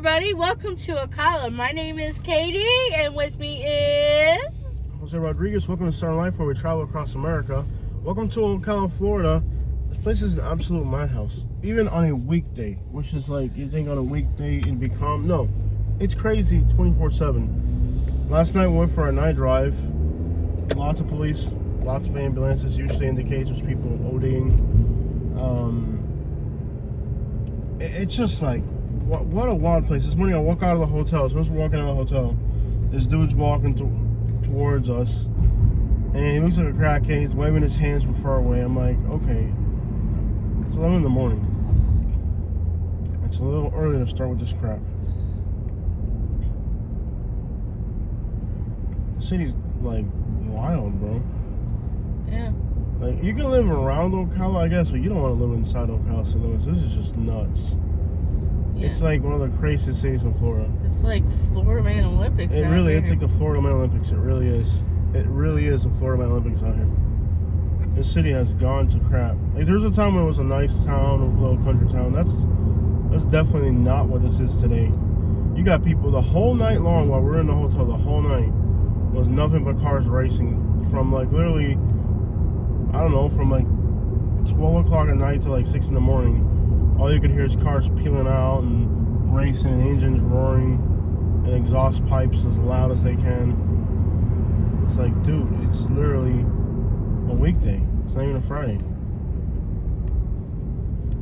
everybody. Welcome to Ocala. My name is Katie, and with me is... Jose Rodriguez. Welcome to Star Life, where we travel across America. Welcome to Ocala, Florida. This place is an absolute madhouse. Even on a weekday, which is like, you think on a weekday it'd be calm. No, it's crazy 24/7. Last night we went for a night drive. Lots of police, lots of ambulances. Usually indicates there's people ODing. It's just like, what a wild place. This morning I walk out of the hotel. As soon as we're walking out of the hotel, this dude's walking towards us, and he looks like a crackhead. He's waving his hands from far away. I'm like, okay, it's 11 in the morning. It's a little early to start with this crap. The city's like wild, bro. Yeah. Like, you can live around Ocala, I guess, but you don't want to live inside Ocala city limits. This is just nuts. Yeah. It's like one of the craziest cities in Florida. It's like Florida Man Olympics. It really, it's like the Florida Man Olympics. It really is. It really is the Florida Man Olympics out here. This city has gone to crap. Like, there's a time when it was a nice town, a little country town. That's definitely not what this is today. You got people the whole night long while we're in the hotel. The whole night was nothing but cars racing from like literally, I don't know, from like 12 o'clock at night to like 6 in the morning. All you could hear is cars peeling out and racing, and engines roaring, and exhaust pipes as loud as they can. It's like, dude, it's literally a weekday. It's not even a Friday.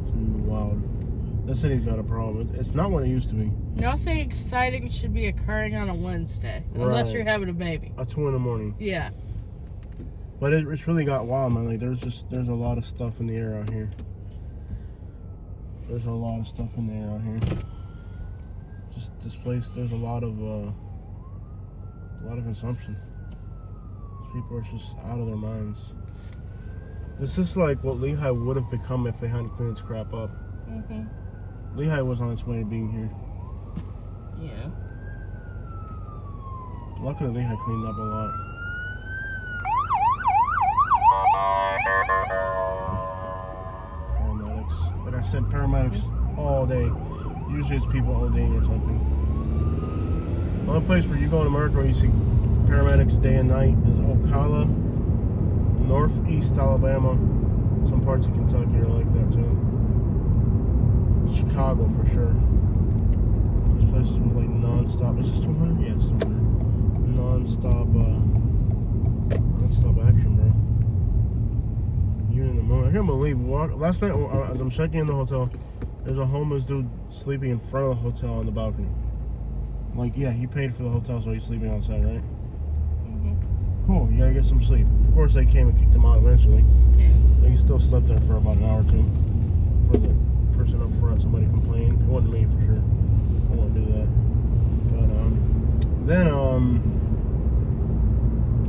It's wild. This city's got a problem. It's not what it used to be. Nothing exciting should be occurring on a Wednesday, unless you're having a baby. At 2 in the morning. Yeah. But it's really got wild, man. Like, there's a lot of stuff in the air out here. There's a lot of stuff in the air out here. Just this place, there's a lot of consumption. People are just out of their minds. This is like what Lehigh would have become if they hadn't cleaned its crap up. Mhm. Lehigh was on its way to being here. Yeah. Luckily, Lehigh cleaned up a lot. Paramedics. Like I said, paramedics all day. Usually it's people ODing or something. The only place where you go in America where you see paramedics day and night is Ocala, northeast Alabama. Some parts of Kentucky are like that too. Chicago for sure. Those places were like non-stop. Is this 200? Yeah, it's 200. Non-stop action, bro. You're in the moment. I can't believe last night as I'm checking in the hotel, there's a homeless dude sleeping in front of the hotel on the balcony. Like, yeah, he paid for the hotel, so he's sleeping outside, right? Mhm. Cool, you gotta get some sleep. Of course, they came and kicked him out eventually. Yeah. But he still slept there for about an hour or two. For the person up front, somebody complained. It wasn't me for sure. I won't do that. But then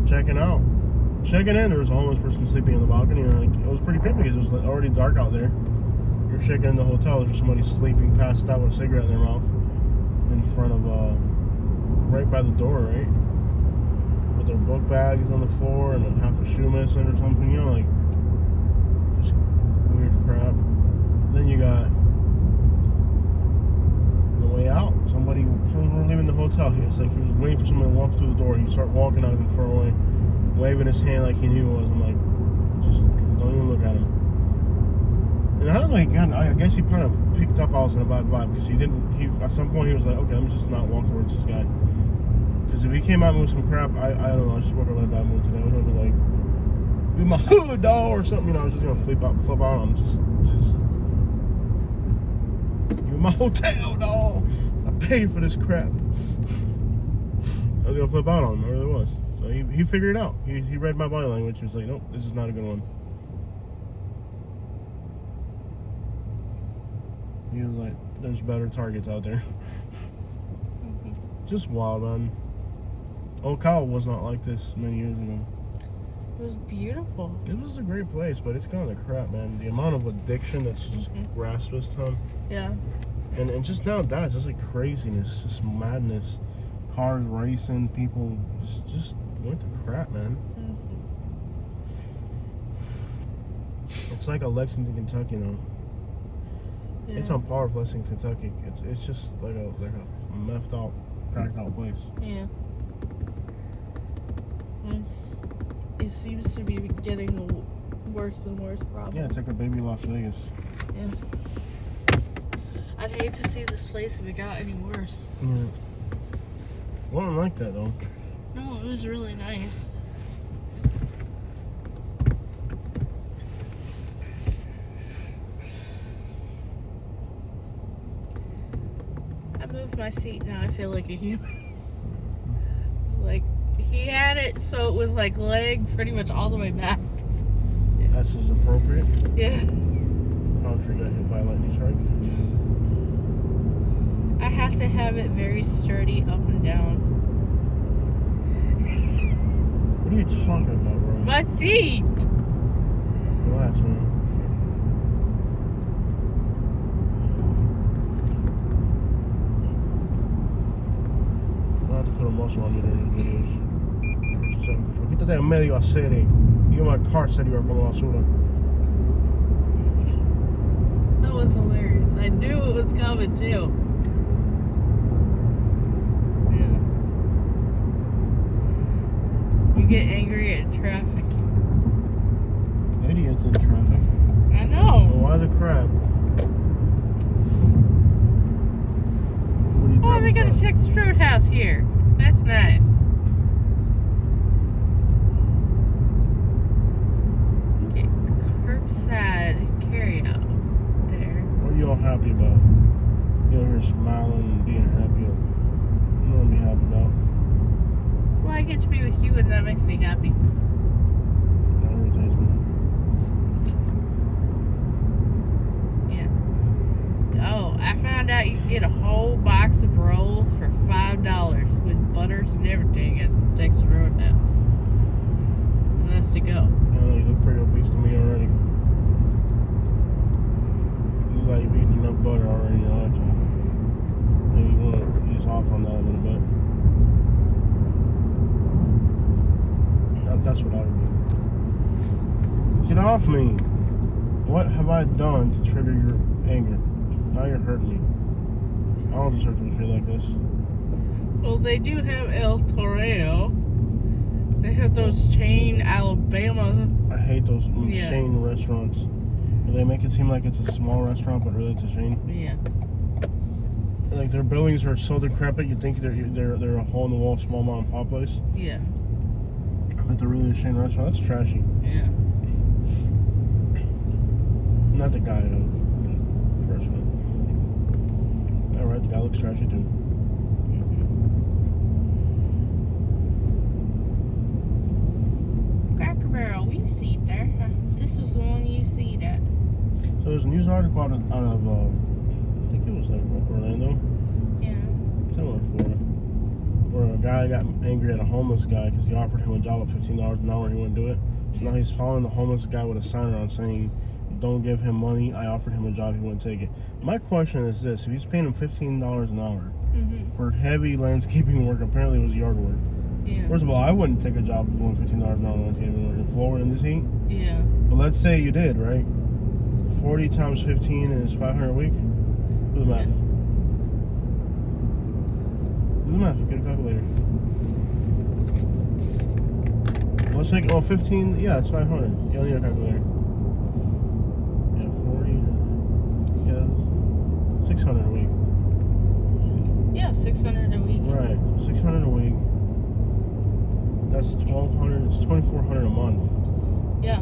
checking in, there was a homeless person sleeping on the balcony, and like, it was pretty creepy because it was like already dark out there. You're checking in the hotel, there's somebody sleeping passed out with a cigarette in their mouth in front of right by the door, right? With their book bags on the floor and then half a shoe missing or something, you know, like just weird crap. Then you got the way out. Somebody, as soon as we were leaving the hotel, it's like he was waiting for somebody to walk through the door. He started walking out of him far away, waving his hand like he knew who it was. I'm like, just don't even look at him. And I don't know, I guess he kind of picked up I was in a bad vibe because at some point he was like, okay, let me just not walk towards this guy. Because if he came out with some crap, I don't know, I just woke up in a bad mood today. I was going to be like, do my hood, dog, or something. You know, I was just going to flip out on him. Just give my hotel, dog. I paid for this crap. I was going to flip out on him, I really was. So he figured it out. He read my body language. He was like, nope, this is not a good one. He was like, there's better targets out there. Just wild, man. Ocala was not like this many years ago. It was beautiful. It was a great place, but it's gone to crap, man. The amount of addiction that's just grasped this time. Yeah. And just now that, just like craziness, just madness. Cars racing, people just went to crap, man. It's like a Lexington, Kentucky now. Yeah. It's on par with Lexington, Kentucky. It's just like a methed out, cracked out place. Yeah. It seems to be getting worse and worse problem. Yeah, it's like a baby Las Vegas. Yeah. I'd hate to see this place if it got any worse. Yeah. Wasn't like that though. No, it was really nice. I moved my seat now. I feel like a human. It's like he had it so it was like leg pretty much all the way back. That's as appropriate. Yeah. Country got hit by a lightning strike. I have to have it very sturdy up and down. What are you talking about, bro? My seat! Relax, man. I have to put a muscle on you during these videos. Quítate en medio a serie. You in my car said you were from basura. That was hilarious. I knew it was coming too. Yeah. You get angry at traffic. Idiots in traffic. I know. Well, why the crap? Oh, they got a Texas Roadhouse here. That's nice. Get curbside carryout there. What are you all happy about? You over here smiling and being happy. You know what to be happy about? Well, I get to be with you, and that makes me happy. That irritates me. Yeah. Oh, I found out you can get a whole box of rolls for $5 with butters and everything at Texas Roadhouse. And that's to go. I know you look pretty obese to me already. You look like you've eaten enough butter already in your lifetime. Maybe you want to ease off on that a little bit. That's what I would do. Get off me! What have I done to trigger your anger? Now you're hurting me. I don't deserve to feel like this. Well, they do have El Toreo. They have those chain Alabama. I hate those Yeah. chain restaurants. They make it seem like it's a small restaurant, but really it's a chain. Yeah. Like their buildings are so decrepit, you think they're a hole in the wall small mom and pop place, Yeah. but they're really a chain restaurant. That's trashy. Yeah. Not the guy, the restaurant. All right, the guy looks trashy too. Cracker Barrel, we see there. This was the one you see that. So there's a news article out of I think it was like Orlando, Yeah. somewhere in Florida, where a guy got angry at a homeless guy because he offered him a job at $15 an hour and he wouldn't do it. So now he's following the homeless guy with a sign around saying, "Don't give him money. I offered him a job. He wouldn't take it." My question is this: if he's paying him $15 an hour for heavy landscaping work, apparently it was yard work. Yeah. First of all, I wouldn't take a job doing $15 an hour landscaping work in Florida in this heat. Yeah. But let's say you did, right? 40 times 15 is 500 a week. Do the math. Do the math. Get a calculator. Let's take 15. Yeah, it's 500. You don't need a calculator. Yeah, 40. Yeah, 600 a week. Yeah, 600 a week. Right, 600 a week. That's 1,200. It's 2,400 a month. Yeah. I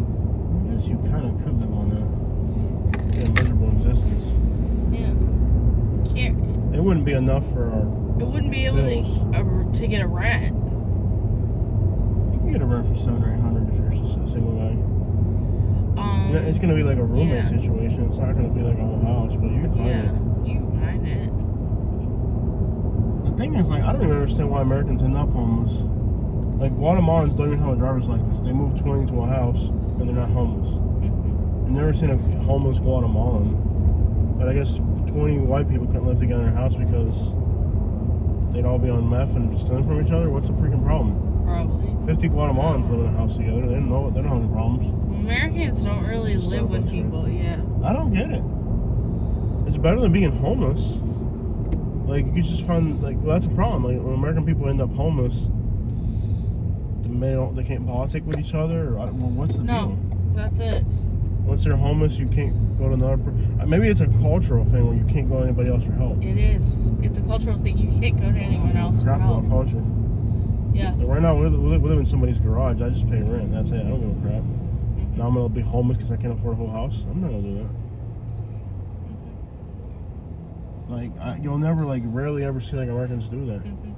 guess you kind of could live on that. Yeah, miserable existence. Yeah. Can't. It wouldn't be enough for our. It wouldn't be able to get a rent. You can get a rent for $700 or $800 if you're just a single guy. It's gonna be like a roommate situation. It's not gonna be like a whole house, but you can find it. You can find it. The thing is, like, I don't even understand why Americans end up homeless. Like, Guatemalans don't even have a driver's license. They move 20 to a house and they're not homeless. I've never seen a homeless Guatemalan. But I guess 20 white people couldn't live together in a house because they'd all be on meth and stealing from each other. What's the freaking problem? Probably. 50 Guatemalans live in a house together. They don't know. They don't have any problems. Americans don't really live with people. Yeah. I don't get it. It's better than being homeless. Like, you could just find, like, well, that's a problem. Like, when American people end up homeless, they can't politic with each other, or well, what's the deal? No, that's it. Once you're homeless, you can't go to another maybe it's a cultural thing where you can't go to anybody else for help. It is. It's a cultural thing. You can't go to anyone else for Crap help. about culture. Yeah. Like right now, we live in somebody's garage. I just pay rent. That's it. I don't give a crap. Mm-hmm. Now I'm going to be homeless because I can't afford a whole house. I'm not going to do that. Mm-hmm. Like, you'll never, like, rarely ever see, like, Americans do that. Mm-hmm.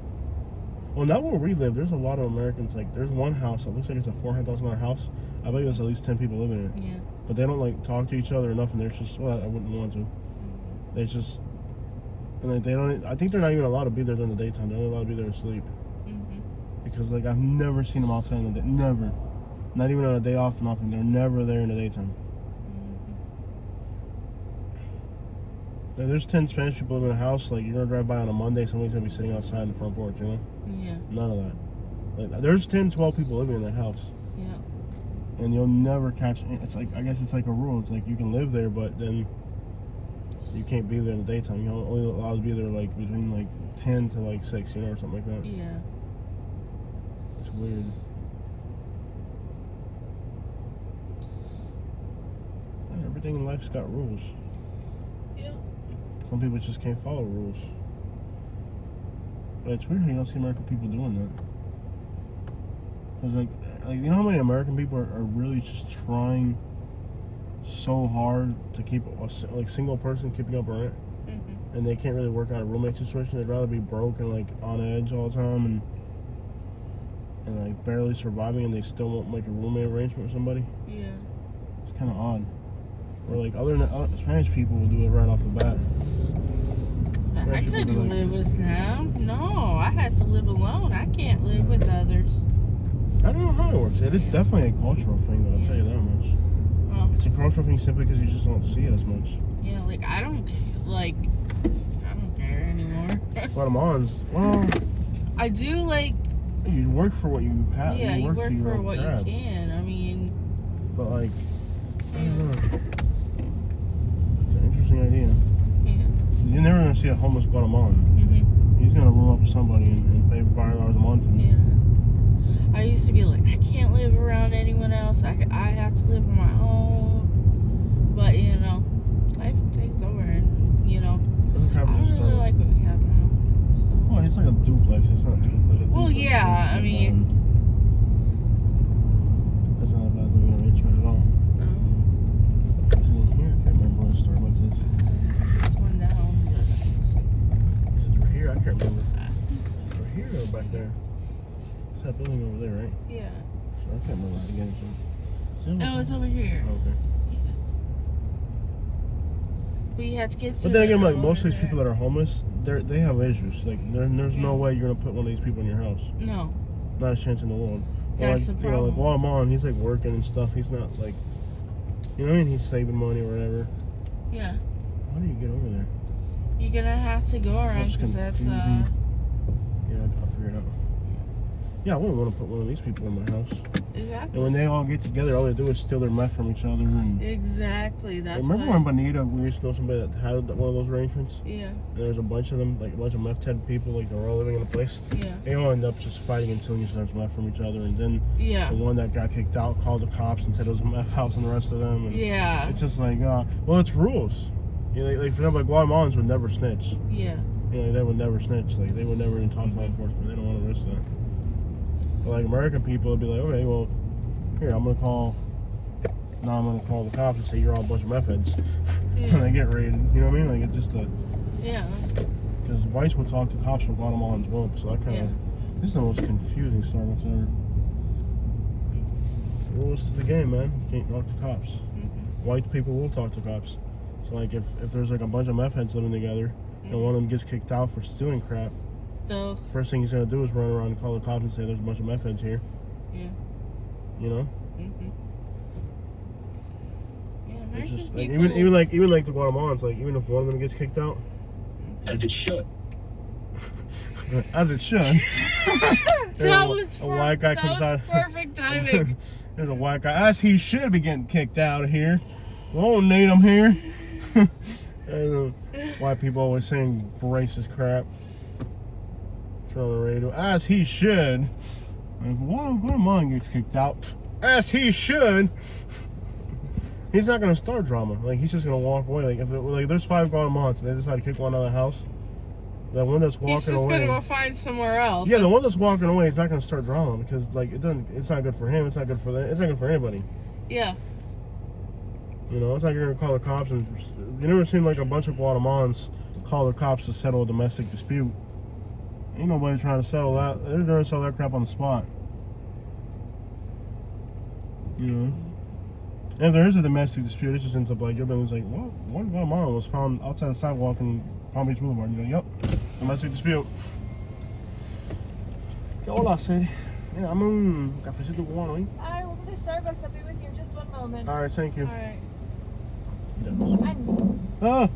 Well, now where we live, there's a lot of Americans. Like, there's one house that looks like it's a $400,000 house. I bet there's at least 10 people living in it. Yeah. But they don't, like, talk to each other or nothing. There's just, well, I wouldn't want to. Mm-hmm. They just, and like, they don't, I think they're not even allowed to be there during the daytime. They're only allowed to be there to sleep. Mm-hmm. Because, like, I've never seen them outside in the day. Never. Not even on a day off, nothing. They're never there in the daytime. Mm-hmm. Like, there's 10 Spanish people living in a house. Like, you're going to drive by on a Monday, somebody's going to be sitting outside in the front porch, you know? Yeah. None of that. Like, there's 10, 12 people living in that house. Yeah. And you'll never catch, it's like, I guess it's like a rule. It's like you can live there, but then you can't be there in the daytime. You're only allowed to be there, like, between, like, 10 to, like, 6, you know, or something like that. Yeah. It's weird. And everything in life's got rules. Yeah. Some people just can't follow rules. But it's weird how you don't see American people doing that. Because, like, you know how many American people are really just trying so hard to keep a like single person keeping up rent, Mm-hmm. and they can't really work out a roommate situation. They'd rather be broke and like on edge all the time and like barely surviving, and they still won't make a roommate arrangement with somebody. Yeah. It's kind of odd. Or like Spanish people will do it right off the bat. I couldn't live with them. No, I had to live alone. I can't live with others. I don't know how it works. It is definitely a cultural thing, though. I'll tell you that much. Oh. It's a cultural thing simply because you just don't see it as much. Yeah, like I don't care anymore. Guatemalans, well, I do like. you work for what you have. Yeah, you work for what grab. you can. I mean. But like, I don't know. It's an interesting idea. Yeah. You're never gonna see a homeless Guatemalan. Mhm. He's gonna room up with somebody and pay $5 a month. Yeah. I used to be like, I can't live around anyone else. I have to live on my own. But you know, life takes over, and you know, I don't really like what we have now. So. Well, it's like a duplex. It's not like a Well, duplex. yeah. I mean, that's not a bad living arrangement at all. Is it in here? I can't remember where the Starbucks is. this one down. Is it through here? I can't remember. I think so. Through here or back there? It's that building over there, right? Yeah. I can't remember how to get into it. Oh, it's over here. Oh, okay. We had to get. But then again, like most of these people that are homeless, they have issues. Like there's no way you're gonna put one of these people in your house. No. Not a chance in the world. That's like, the problem. You know, like Guatemalan, he's like working and stuff. He's not like, you know what I mean? He's saving money or whatever. Yeah. How do you get over there? You're gonna have to go around because that's Yeah, I'll figure it out. Yeah, I wouldn't want to put one of these people in my house. exactly. And when they all get together, all they do is steal their meth from each other. And Exactly. That's remember why. when Bonita, we used to know somebody that had one of those arrangements? Yeah. And there's a bunch of them, like a bunch of meth head people, like they're all living in a place. Yeah. They all end up just fighting and stealing each other's meth from each other. And then Yeah. the one that got kicked out called the cops and said it was a meth house and the rest of them. And Yeah. it's just like, well, it's rules. You know, like for example, like Guatemalans would never snitch. Yeah. You know, they would never snitch. Like they would never even talk to law enforcement. They don't want to risk that. But like American people would be like, okay, well, here I'm gonna call the cops and say you're all a bunch of meth heads, Yeah. and they get raided. You know what I mean? Like it's just a Yeah. because whites will talk to cops, but Guatemalans won't. So that kind of this is the most confusing Starbucks ever. Rules to the game, man. You can't talk to cops. White people will talk to cops. So like if there's like a bunch of meth heads living together and one of them gets kicked out for stealing crap, So. first thing he's gonna do is run around and call the cops and say there's a bunch of meth heads here. Yeah. You know? Yeah. It's just like American even like the Guatemalans, like even if one of them gets kicked out, As it should. as it should. That was a white guy comes out. perfect timing. There's a white guy, as he should be getting kicked out of here. We won't need him here. And why people always saying racist crap. Turn on the radio. As he should. If Guatemala gets kicked out, as he should, he's not gonna start drama. Like, he's just gonna walk away. Like, if there's 5 Guatemalans and they decide to kick one out of the house, that one that's walking away. He's just gonna go find somewhere else. Yeah, the one that's walking away is not gonna start drama because, like, it's not good for him. It's not good for them. It's not good for anybody. Yeah. You know, it's like you're gonna call the cops, and you never seen like a bunch of Guatemalans call the cops to settle a domestic dispute. Ain't nobody trying to settle that. They're gonna settle that crap on the spot. You know, and if there is a domestic dispute, it just ends up like everybody's like, well, one Guatemalan was found outside the sidewalk in Palm Beach Boulevard. You know, yep, domestic dispute. ¿Qué hola, Sadie? Mira, dame un cafecito cubano, ¿eh? I will be Starbucks. I'll be with you in just one moment. All right, thank you. All right. Ah!